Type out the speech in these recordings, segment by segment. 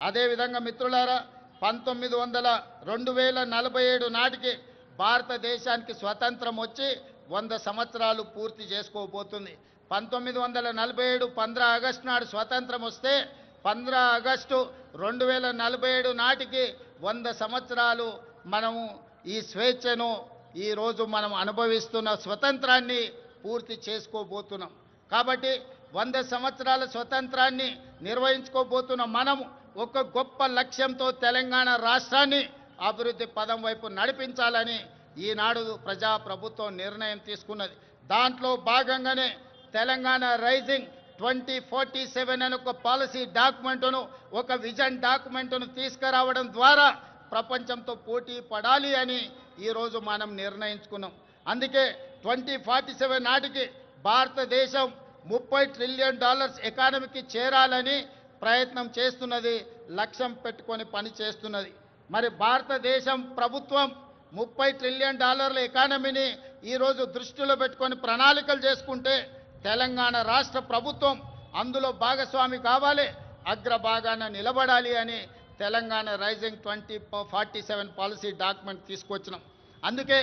అదేవిధంగా మిత్రులారా 2047 నాటికి భారతదేశానికి స్వతంత్రం వచ్చి 100 సంవత్సరాలు పూర్తి చేసుకోబోతుంది. 1947 15 ఆగస్టు నాడు స్వతంత్రం వస్తే 15 ఆగస్టు 2047 నాటికి 100 సంవత్సరాలు మనము ఈ స్వేచ్ఛను ఈ రోజు మనం అనుభవిస్తున్న స్వతంత్రాన్ని పూర్తి చేసుకోబోతున్నాం. కాబట్టి 100 సంవత్సరాల స్వతంత్రాన్ని నిర్వహించుకోబోతున్న మనము ఒక గొప్ప లక్ష్యంతో తెలంగాణ రాష్ట్రాన్ని అభివృద్ధి పదం వైపు నడిపించాలని ఈనాడు ప్రజాప్రభుత్వం నిర్ణయం తీసుకున్నది. దాంట్లో భాగంగానే తెలంగాణ రైజింగ్ 2047 అనే ఒక పాలసీ డాక్యుమెంట్ను, ఒక విజన్ డాక్యుమెంట్ను తీసుకురావడం ద్వారా ప్రపంచంతో పోటీ పడాలి అని ఈరోజు మనం నిర్ణయించుకున్నాం. అందుకే 2047 నాటికి భారతదేశం $30 ట్రిలియన్ ఎకానమీకి చేరాలని ప్రయత్నం చేస్తున్నది, లక్ష్యం పెట్టుకొని పని చేస్తున్నది. మరి భారతదేశం ప్రభుత్వం $30 ట్రిలియన్ ఎకానమీని ఈరోజు దృష్టిలో పెట్టుకొని ప్రణాళికలు చేసుకుంటే తెలంగాణ రాష్ట్ర ప్రభుత్వం అందులో భాగస్వామి కావాలి, అగ్రభాగాన నిలబడాలి అని తెలంగాణ రైజింగ్ 2047 పాలసీ డాక్యుమెంట్ తీసుకొచ్చినాం. అందుకే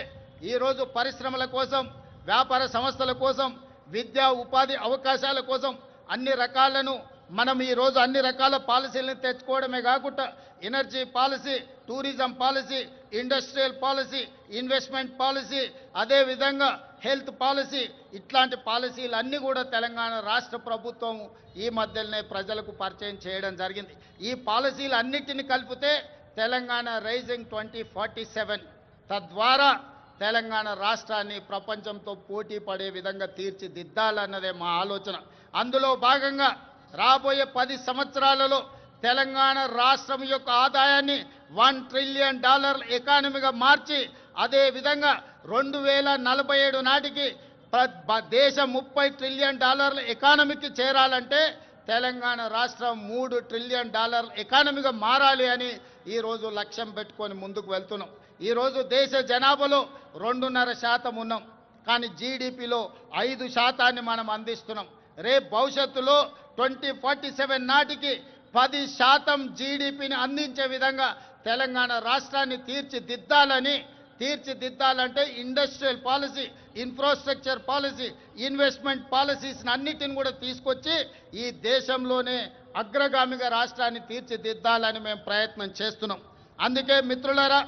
ఈరోజు పరిశ్రమల కోసం, వ్యాపార సంస్థల కోసం, విద్యా ఉపాధి అవకాశాల కోసం అన్ని రకాలను మనం ఈరోజు అన్ని రకాల పాలసీలను తెచ్చుకోవడమే కాకుండా energy policy, tourism policy, industrial policy, investment policy, అదేవిధంగా హెల్త్ పాలసీ, ఇట్లాంటి పాలసీలన్నీ కూడా తెలంగాణ రాష్ట్ర ప్రభుత్వం ఈ మధ్యలోనే ప్రజలకు పరిచయం చేయడం జరిగింది. ఈ పాలసీలన్నిటిని కలిపితే తెలంగాణ రైజింగ్ 2047 తద్వారా తెలంగాణ రాష్ట్రాన్ని ప్రపంచంతో పోటీ పడే విధంగా తీర్చిదిద్దాలన్నదే మా ఆలోచన. అందులో భాగంగా రాబోయే 10 సంవత్సరాలలో తెలంగాణ రాష్ట్రం యొక్క ఆదాయాన్ని $1 ట్రిలియన్ ఎకానమీగా మార్చి అదేవిధంగా 2047 నాటికి దేశం $30 ట్రిలియన్ ఎకానమీకి చేరాలంటే తెలంగాణ రాష్ట్రం $3 ట్రిలియన్ ఎకానమీగా మారాలి అని ఈరోజు లక్ష్యం పెట్టుకొని ముందుకు వెళ్తున్నాం. ఈరోజు దేశ జనాభాలో 2.5% ఉన్నాం, కానీ జీడిపిలో 5% మనం అందిస్తున్నాం. రేపు భవిష్యత్తులో 2047 నాటికి 10% జీడిపిని అందించే విధంగా తెలంగాణ రాష్ట్రాన్ని తీర్చిదిద్దాలంటే industrial policy, infrastructure policy, investment policies అన్నిటిని కూడా తీసుకొచ్చి ఈ దేశంలోనే అగ్రగామిగా రాష్ట్రాన్ని తీర్చిదిద్దాలని మేము ప్రయత్నం చేస్తున్నాం. అందుకే మిత్రులారా,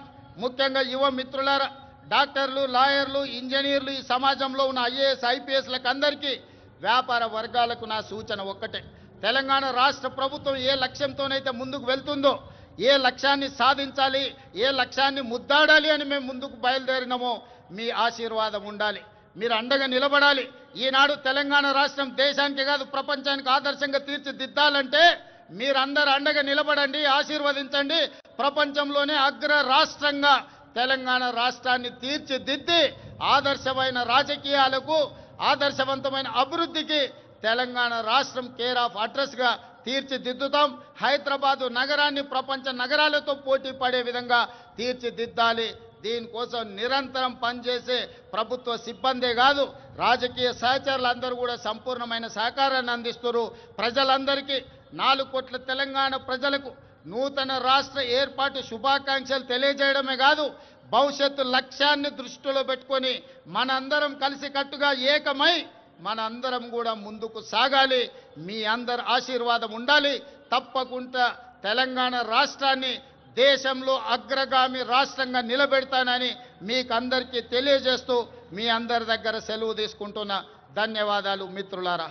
ముఖ్యంగా యువ మిత్రులారా, డాక్టర్లు, లాయర్లు, ఇంజనీర్లు, ఈ సమాజంలో ఉన్న IAS, IPSలకు అందరికీ, వ్యాపార వర్గాలకు నా సూచన ఒక్కటే. తెలంగాణ రాష్ట్ర ప్రభుత్వం ఏ లక్ష్యంతోనైతే ముందుకు వెళ్తుందో, ఏ లక్ష్యాన్ని సాధించాలి, ఏ లక్ష్యాన్ని ముద్దాడాలి అని మేము ముందుకు బయలుదేరినామో మీ ఆశీర్వాదం ఉండాలి, మీరు అండగా నిలబడాలి. ఈనాడు తెలంగాణ రాష్ట్రం దేశానికి కాదు ప్రపంచానికి ఆదర్శంగా తీర్చిదిద్దాలంటే మీరందరూ అండగా నిలబడండి, ఆశీర్వదించండి. ప్రపంచంలోనే అగ్ర రాష్ట్రంగా తెలంగాణ రాష్ట్రాన్ని తీర్చిదిద్ది ఆదర్శమైన రాజకీయాలకు, ఆదర్శవంతమైన అభివృద్ధికి తెలంగాణ రాష్ట్రం కేర్ ఆఫ్ అడ్రస్గా తీర్చిదిద్దుతాం. హైదరాబాదు నగరాన్ని ప్రపంచ నగరాలతో పోటీ పడే విధంగా తీర్చిదిద్దాలి. దీనికోసం నిరంతరం పనిచేసే ప్రభుత్వ సిబ్బందే కాదు, రాజకీయ సహచరులందరూ కూడా సంపూర్ణమైన సహకారాన్ని అందిస్తున్నారు. ప్రజలందరికీ 4 కోట్ల తెలంగాణ ప్రజలకు నూతన రాష్ట్ర ఏర్పాటు శుభాకాంక్షలు తెలియజేయడమే కాదు, భవిష్యత్తు లక్ష్యాన్ని దృష్టిలో పెట్టుకొని మనందరం కలిసికట్టుగా ఏకమై మనందరం కూడా ముందుకు సాగాలి. మీ అందరి ఆశీర్వాదం ఉండాలి. తప్పకుండా తెలంగాణ రాష్ట్రాన్ని దేశంలో అగ్రగామి రాష్ట్రంగా నిలబెడతానని మీకు అందరికీ తెలియజేస్తూ మీ అందరి దగ్గర సెలవు తీసుకుంటున్నా. ధన్యవాదాలు మిత్రులారా.